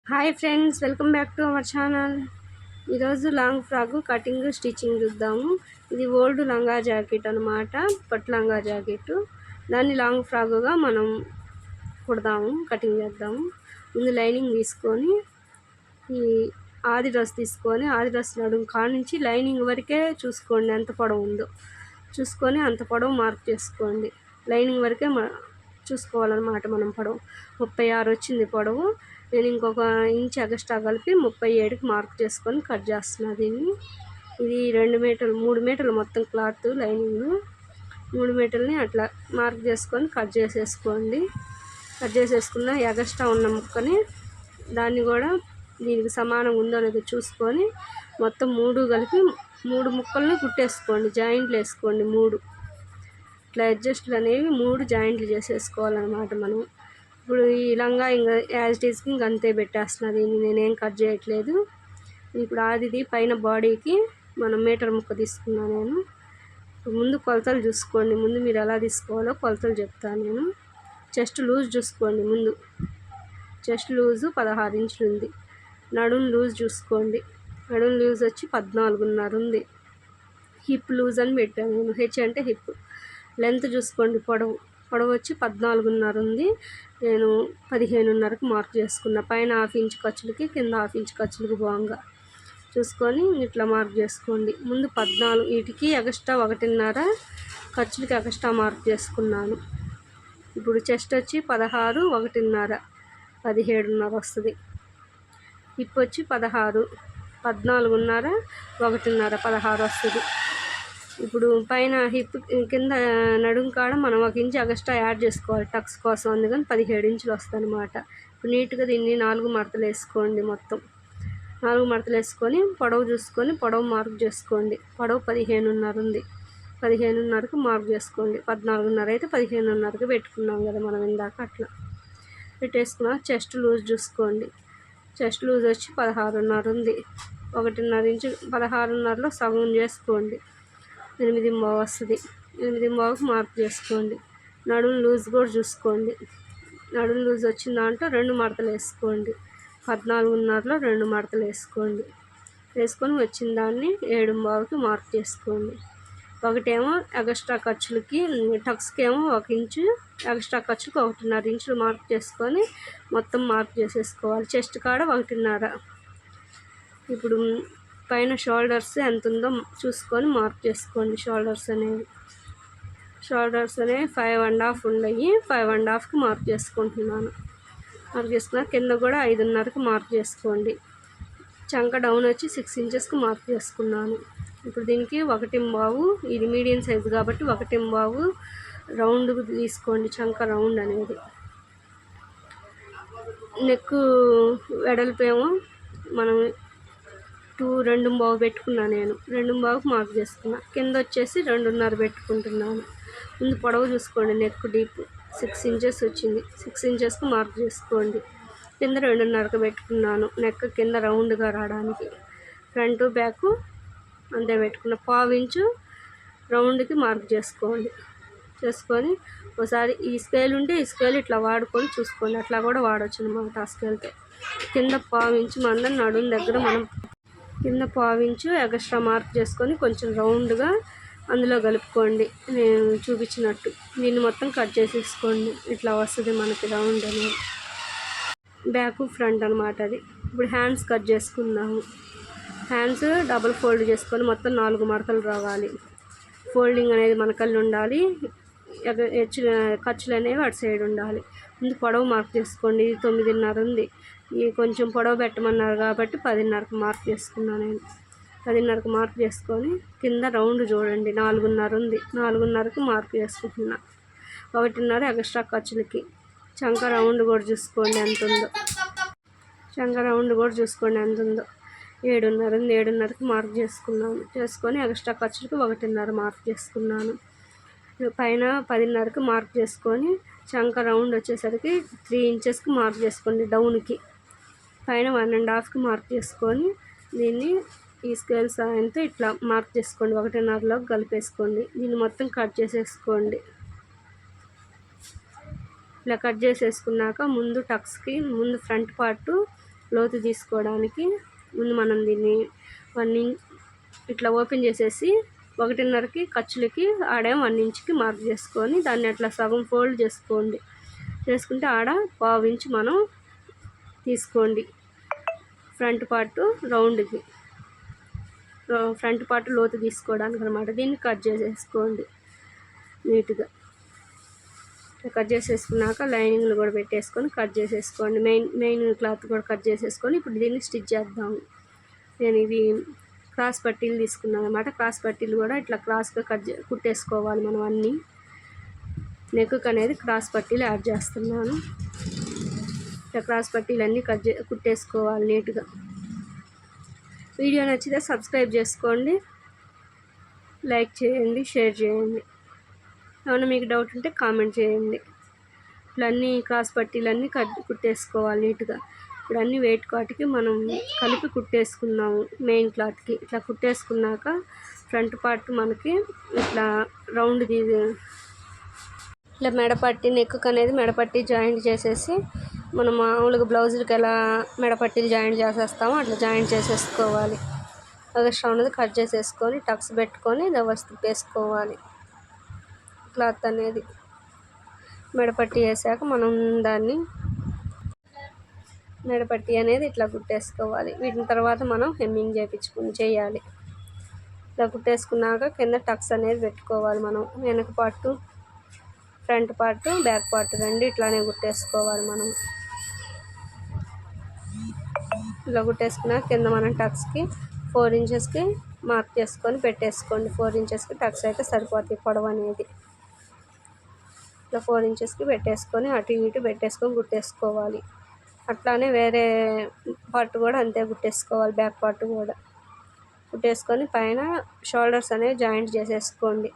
Hi friends, welcome back to our channel. ఈరోజు long frock cutting stitching చూద్దాము. ఇది old లంగా జాకెట్ అనమాట, పట్టు లంగా జాకెట్. దాన్ని లాంగ్ ఫ్రాక్గా మనం కుడదాము, కటింగ్ చేద్దాము. ముందు లైనింగ్ తీసుకొని ఈ ఆది డ్రెస్ తీసుకొని ఆది డ్రెస్ నడుము కాడ నుంచి లైనింగ్ వరకే చూసుకోండి, ఎంత పొడవు ఉందో చూసుకొని అంత పొడవు మార్క్ చేసుకోండి. లైనింగ్ వరకే చూసుకోవాలన్నమాట. మనం పొడవు 36 వచ్చింది పొడవు. నేను ఇంకొక ఇంచ్ ఎక్స్ట్రా కలిపి 37కి మార్క్ చేసుకొని కట్ చేస్తున్నాను దీన్ని. ఇది 2 మీటర్లు 3 మీటర్లు మొత్తం క్లాత్ లైనింగ్. 3 మీటర్లని అట్లా మార్క్ చేసుకొని కట్ చేసేసుకోండి. కట్ చేసేసుకున్న ఎక్స్ట్రా ఉన్న ముక్కని దాన్ని కూడా దీనికి సమానంగా ఉందో లేదో చూసుకొని మొత్తం 3 కలిపి 3 ముక్కల్ని కుట్టేసుకోండి. జాయింట్లు వేసుకోండి 3. ఇట్లా అడ్జస్ట్లు అనేవి 3 జాయింట్లు చేసేసుకోవాలన్నమాట మనం. ఇప్పుడు ఈ లంగా ఇంకా యాజ్ ఇట్ ఈస్కి ఇంక అంతే పెట్టేస్తున్నా. దీన్ని నేనేం కట్ చేయట్లేదు. ఇప్పుడు ఆదిది పైన బాడీకి మనం మీటర్ ముక్క తీసుకున్నాను నేను. ముందు కొలతలు చూసుకోండి. ముందు మీరు ఎలా తీసుకోవాలో కొలతలు చెప్తాను నేను. చెస్ట్ లూజ్ చూసుకోండి. ముందు చెస్ట్ లూజు 16 ఇంచులు ఉంది. నడుం లూజ్ చూసుకోండి. నడుం లూజ్ వచ్చి 14.5 ఉంది. హిప్ లూజ్ అని పెట్టాను నేను. హెచ్ అంటే హిప్. లెంత్ చూసుకోండి. పొడవు వచ్చి 14.5 ఉంది. నేను 15.5కి మార్క్ చేసుకున్నా. పైన 1/2 ఇంచ్ ఖర్చులకి, కింద 1/2 ఇంచ్ ఖర్చులకి బాగా చూసుకొని ఇట్లా మార్క్ చేసుకోండి. ముందు 14 వీటికి ఎక్స్ట్రా 1.5 ఖర్చులకి ఎక్స్ట్రా మార్క్ చేసుకున్నాను. ఇప్పుడు చెస్ట్ వచ్చి 16, 1.5 17.5 వస్తుంది. హిప్ వచ్చి 16, 14.5, 1.5 16 వస్తుంది. ఇప్పుడు పైన హిప్ కింద నడుం కాడ మనం 1 ఇంచ్ ఎక్స్ట్రా యాడ్ చేసుకోవాలి టక్స్ కోసం. అందుకని 17 ఇంచులు వస్తుంది అనమాట. ఇప్పుడు నీట్గా దీన్ని 4 మడతలు వేసుకోండి. మొత్తం 4 మడతలు వేసుకొని పొడవు చూసుకొని పొడవు మార్క్ చేసుకోండి. పొడవు 15.5 ఉంది. 15.5కి మార్క్ చేసుకోండి. 14.5 అయితే 15.5కి పెట్టుకున్నాం కదా మనం ఇందాక. అట్లా పెట్టేసుకున్నా. చెస్ట్ లూజ్ చూసుకోండి. చెస్ట్ లూజ్ వచ్చి 16.5 ఉంది. 1.5 ఇంచు 16.5లో సగం చేసుకోండి. 8.5 వస్తుంది. 8.5కి మార్క్ చేసుకోండి. నడుము లూజ్ కూడా చూసుకోండి. నడుము లూజ్ వచ్చిన దాంట్లో 2 మడతలు వేసుకోండి. 14.5లో 2 మడతలు వేసుకోండి. వేసుకొని వచ్చిన దాన్ని 7.5కి మార్క్ చేసుకోండి. ఒకటేమో ఎక్స్ట్రా ఖర్చులకి, టక్స్కి ఏమో 1 ఇంచు, ఎక్స్ట్రా ఖర్చులకి 1.5 ఇంచులు మార్క్ చేసుకొని మొత్తం మార్క్ చేసేసుకోవాలి. చెస్ట్ కాడ 1.5. ఇప్పుడు పైన షోల్డర్స్ ఎంత ఉందో చూసుకొని మార్క్ చేసుకోండి. షోల్డర్స్ అనేవి 5.5 ఉన్నాయి. 5.5కి మార్క్ చేసుకుంటున్నాను. మార్క్ చేసుకున్నా. కింద కూడా 5.5కి మార్క్ చేసుకోండి. చంక డౌన్ వచ్చి 6 ఇంచెస్కి మార్క్ చేసుకున్నాను. ఇప్పుడు దీనికి 1.5, ఇది మీడియం సైజు కాబట్టి 1.5 రౌండ్కి తీసుకోండి. చంక రౌండ్ అనేది. నెక్ వెడల్పేమో మనం 2.5 పెట్టుకున్నా. నేను 2.5కి మార్క్ చేసుకున్నా. కింద వచ్చేసి 2.5 పెట్టుకుంటున్నాను. ముందు పొడవు చూసుకోండి. నెక్ డీప్ 6 ఇంచెస్ వచ్చింది. 6 ఇంచెస్కి మార్క్ చేసుకోండి. కింద 2.5కి పెట్టుకున్నాను. నెక్ కింద రౌండ్గా రావడానికి. ఫ్రంట్ బ్యాక్ అంతే పెట్టుకున్న. 1/2 ఇంచు రౌండ్కి మార్క్ చేసుకోండి. చేసుకొని ఒకసారి ఈ స్కేల్ ఉంటే ఈ స్కేల్ ఇట్లా వాడుకొని చూసుకోండి. అట్లా కూడా వాడచ్చు అనమాట ఆ స్కేల్తో. కింద 1/2 ఇంచు మందం నడుము దగ్గర మనం కింద 1/2 ఇంచు ఎక్స్ట్రా మార్క్ చేసుకొని కొంచెం రౌండ్గా అందులో కలుపుకోండి. నేను చూపించినట్టు దీన్ని మొత్తం కట్ చేసేసుకోండి. ఇట్లా వస్తుంది మనకి రౌండ్ అనేది. బ్యాక్ ఫ్రంట్ అనమాట అది. ఇప్పుడు హ్యాండ్స్ కట్ చేసుకుందాము. హ్యాండ్స్ డబుల్ ఫోల్డ్ చేసుకొని మొత్తం 4 మడతలు రావాలి. ఫోల్డింగ్ అనేది మన కళ్ళు ఉండాలి. ఖర్చులు అనేవి అటు సైడ్ ఉండాలి. ముందు పొడవు మార్క్ చేసుకోండి. ఇది 9.5 ఉంది. ఈ కొంచెం పొడవు పెట్టమన్నారు కాబట్టి 10.5కి మార్క్ చేసుకున్నాను నేను. 10.5కి మార్క్ చేసుకొని కింద రౌండ్ చూడండి. 4.5 ఉంది. 4.5కి మార్క్ చేసుకుంటున్నా. 1.5 ఎక్స్ట్రా ఖర్చులకి. చంక రౌండ్ కూడా చూసుకోండి ఎంత ఉందో. చంక రౌండ్ కూడా చూసుకోండి ఎంత ఉందో. 7.5 ఉంది. 7.5కి మార్క్ చేసుకున్నాను. చేసుకొని ఎక్స్ట్రా ఖర్చులకి 1.5 మార్క్ చేసుకున్నాను. పైన 10.5కి మార్క్ చేసుకొని చంక రౌండ్ వచ్చేసరికి 3 ఇంచెస్కి మార్క్ చేసుకోండి డౌన్కి. పైన 1.5కి మార్క్ చేసుకొని దీన్ని ఈ స్కేల్ సాయంతో ఇట్లా మార్క్ చేసుకోండి. 1.5లోకి కలిపేసుకోండి. దీన్ని మొత్తం కట్ చేసేసుకోండి. ఇలా కట్ చేసేసుకున్నాక ముందు టక్స్కి ముందు ఫ్రంట్ పార్టు లోతు తీసుకోవడానికి ముందు మనం దీన్ని 1 ఇంచ్ ఇట్లా ఓపెన్ చేసేసి 1.5కి ఖర్చులకి ఆడేమో 1 ఇంచ్కి మార్క్ చేసుకొని దాన్ని అట్లా సగం ఫోల్డ్ చేసుకుంటే ఆడ 1/2 ఇంచ్ మనం తీసుకోండి. ఫ్రంట్ పార్ట్ రౌండ్కి ఫ్రంట్ పార్ట్ లోతు తీసుకోవడానికి అనమాట. దీన్ని కట్ చేసేసుకోండి నీట్గా. కట్ చేసేసుకున్నాక లైనింగ్లు కూడా పెట్టేసుకొని కట్ చేసేసుకోండి. మెయిన్ క్లాత్ కూడా కట్ చేసేసుకొని ఇప్పుడు దీన్ని స్టిచ్ చేద్దాము. నేను ఇవి క్రాస్ పట్టీలు తీసుకున్నాను అనమాట. క్రాస్ పట్టీలు కూడా ఇట్లా క్రాస్గా కుట్టేసుకోవాలి మనం అన్నీ. నెక్కు అనేది క్రాస్ పట్టీలు యాడ్ చేస్తున్నాను. ఇట్లా క్రాస్ పట్టీలు అన్నీ కుట్టేసుకోవాలి నీట్గా. వీడియో నచ్చితే సబ్స్క్రైబ్ చేసుకోండి, లైక్ చేయండి, షేర్ చేయండి. ఏమైనా మీకు డౌట్ ఉంటే కామెంట్ చేయండి. ఇట్లా అన్నీ క్రాస్ పట్టీలన్నీ కుట్టేసుకోవాలి నీట్గా. ఇప్పుడు అన్నీ వెయిట్ కాట్కి మనం కలిపి కుట్టేసుకున్నాము మెయిన్ క్లాత్కి. ఇట్లా కుట్టేసుకున్నాక ఫ్రంట్ పార్ట్ మనకి ఇట్లా రౌండ్ది ఇట్లా మెడపట్టి నెక్కు అనేది మెడపట్టి జాయింట్ చేసేసి మనం మామూలుగా బ్లౌజులకి ఎలా మెడపట్టీలు జాయింట్ చేసేస్తామో అట్లా జాయింట్ చేసేసుకోవాలి. ఎక్స్ట్రా ఉన్నది కట్ చేసేసుకొని టక్స్ పెట్టుకొని రివర్స్ తిప్పేసుకోవాలి. క్లాత్ అనేది మెడపట్టి వేసాక మనం దాన్ని మెడపట్టి అనేది ఇట్లా కుట్టేసుకోవాలి. వీటిని తర్వాత మనం హెమ్మింగ్ చేయాలి. ఇట్లా కుట్టేసుకున్నాక కింద టక్స్ అనేది పెట్టుకోవాలి. మనం వెనక part front part back part రెండు ఇట్లానే కుట్టేసుకోవాలి. మనం ఇలా కుట్టేసుకున్నాక కింద మనం టక్స్కి 4 ఇంచెస్కి మార్క్ చేసుకొని పెట్టేసుకోండి. 4 ఇంచెస్కి టక్స్ అయితే సరిపోతుంది పొడవు అనేది. ఇట్లా 4 ఇంచెస్కి పెట్టేసుకొని అటు ఇటు పెట్టేసుకొని కుట్టేసుకోవాలి. అట్లానే వేరే పార్ట్ కూడా అంతే కుట్టేసుకోవాలి. బ్యాక్ పార్ట్ కూడా కుట్టేసుకొని పైన షోల్డర్స్ అనేవి జాయింట్ చేసేసుకోండి.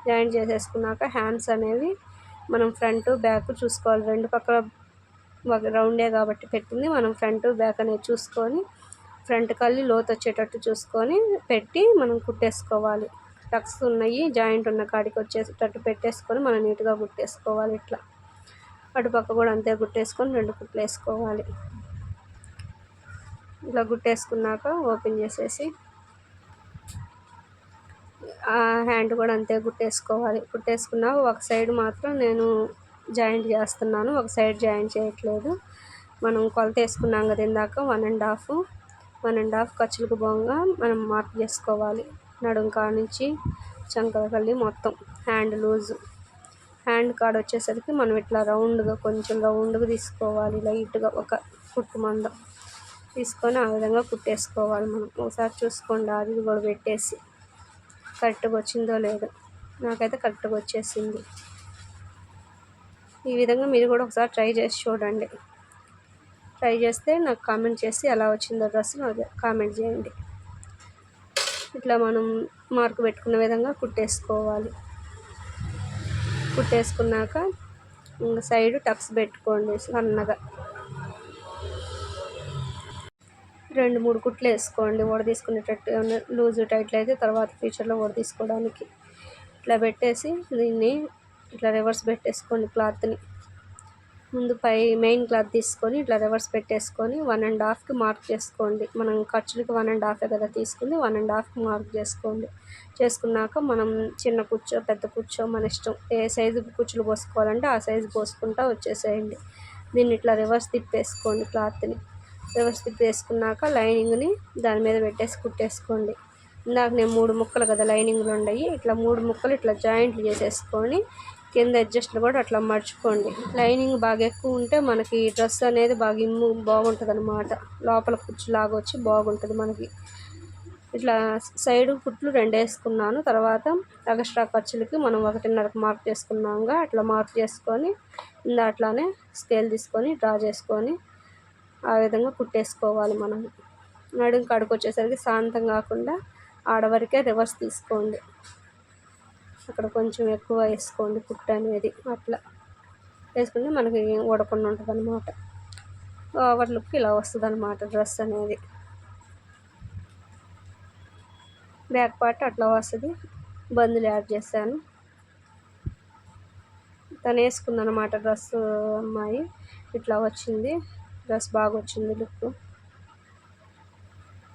జాయింట్ చేసేసుకున్నాక హ్యాండ్స్ అనేవి మనం ఫ్రంట్ బ్యాక్ చూసుకోవాలి. రెండు పక్కల ఒక రౌండే కాబట్టి పెట్టింది, మనం ఫ్రంట్ బ్యాక్ అనేది చూసుకొని ఫ్రంట్ కల్లి లోతు వచ్చేటట్టు చూసుకొని పెట్టి మనం కుట్టేసుకోవాలి. టక్స్ ఉన్నాయి జాయింట్ ఉన్న కాడికి వచ్చేటట్టు పెట్టేసుకొని మనం నీట్గా కుట్టేసుకోవాలి. ఇట్లా అటుపక్క కూడా అంతే కుట్టేసుకొని 2 కుట్లు వేసుకోవాలి. ఇలా కుట్టేసుకున్నాక ఓపెన్ చేసేసి హ్యాండ్ కూడా అంతే కుట్టేసుకోవాలి. కుట్టేసుకున్నాక ఒక సైడ్ మాత్రం నేను జాయింట్ చేస్తున్నాను, ఒక సైడ్ జాయింట్ చేయట్లేదు. మనం కొలత వేసుకున్నాం కదా ఇందాక 1.5 ఖర్చులకు బొంగ మనం మార్క్ చేసుకోవాలి. నడుం కాడ నుంచి చంకల కల్లి మొత్తం హ్యాండ్ లూజు. హ్యాండ్ కాడ వచ్చేసరికి మనం ఇట్లా రౌండ్గా కొంచెం రౌండ్గా తీసుకోవాలి. లైట్గా ఒక కుట్టు మందం తీసుకొని ఆ విధంగా కుట్టేసుకోవాలి. మనం ఒకసారి చూసుకోండి అది కూడా పెట్టేసి కరెక్ట్గా వచ్చిందో లేదో. నాకైతే కరెక్ట్గా వచ్చేసింది. ఈ విధంగా మీరు కూడా ఒకసారి ట్రై చేసి చూడండి. ట్రై చేస్తే నాకు కామెంట్ చేసి ఎలా వచ్చిందో డ్రెస్ కామెంట్ చేయండి. ఇట్లా మనం మార్క్ పెట్టుకున్న విధంగా కుట్టేసుకోవాలి. కుట్టేసుకున్నాక ఇంకా సైడ్ టక్స్ పెట్టుకోండి సన్నగా. 2-3 కుట్లు వేసుకోండి వడ తీసుకునేటట్టు. ఏమన్నా లూజు టైట్లు అయితే తర్వాత ఫ్యూచర్లో వడ తీసుకోవడానికి. ఇట్లా పెట్టేసి దీన్ని ఇట్లా రివర్స్ పెట్టేసుకోండి. క్లాత్ని ముందు మెయిన్ క్లాత్ తీసుకొని ఇట్లా రివర్స్ పెట్టేసుకొని 1.5కి మార్క్ చేసుకోండి. మనం ఖర్చులకి 1.5 కదా తీసుకుంది, 1.5కి మార్క్ చేసుకోండి. చేసుకున్నాక మనం చిన్న కుచ్చో పెద్ద కుచ్చో మన ఇష్టం, ఏ సైజు కుచ్చులు పోసుకోవాలంటే ఆ సైజు పోసుకుంటా వచ్చేసేయండి. దీన్ని ఇట్లా రివర్స్ తిప్పేసుకోండి. క్లాత్ని రివర్స్ తిప్పేసుకున్నాక లైనింగ్ని దాని మీద పెట్టేసి కుట్టేసుకోండి. ఇందాక నేను 3 ముక్కలు కదా లైనింగ్లు ఉన్నాయి, ఇట్లా 3 ముక్కలు ఇట్లా జాయింట్లు చేసేసుకొని కింద అడ్జస్ట్లు కూడా అట్లా మర్చుకోండి. లైనింగ్ బాగా ఎక్కువ ఉంటే మనకి డ్రెస్ అనేది బాగా బాగుంటుంది అనమాట. లోపల కుచ్చులాగా వచ్చి బాగుంటుంది మనకి. ఇట్లా సైడ్ కుట్లు 2 వేసుకున్నాను. తర్వాత ఎక్స్ట్రా ఖర్చులకి మనం 1.5కి మార్క్ చేసుకున్నాముగా, అట్లా మార్క్ చేసుకొని అట్లానే స్కేల్ తీసుకొని డ్రా చేసుకొని ఆ విధంగా కుట్టేసుకోవాలి. మనం నడుం కాడికి వచ్చేసరికి శాంతం కాకుండా ఆడవరకే రివర్స్ తీసుకోండి. అక్కడ కొంచెం ఎక్కువ వేసుకోండి కుట్టు అనేది. అట్లా వేసుకుంటే మనకి ఊడకుండా ఉంటుంది అనమాట. ఓవర్ లుక్ ఇలా వస్తుంది అనమాట డ్రెస్ అనేది. బ్యాక్ పార్ట్ అట్లా వస్తుంది. బందులు యాడ్ చేశాను. తను వేసుకుందనమాట డ్రెస్ అమ్మాయి. ఇట్లా వచ్చింది డ్రెస్, బాగా వచ్చింది లుక్.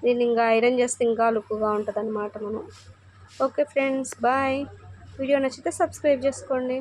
దీన్ని ఇంకా ఐరన్ చేస్తే ఇంకా లుక్గా ఉంటుంది అన్నమాట మనం. Okay friends, bye. వీడియో నచ్చితే సబ్స్క్రైబ్ చేసుకోండి.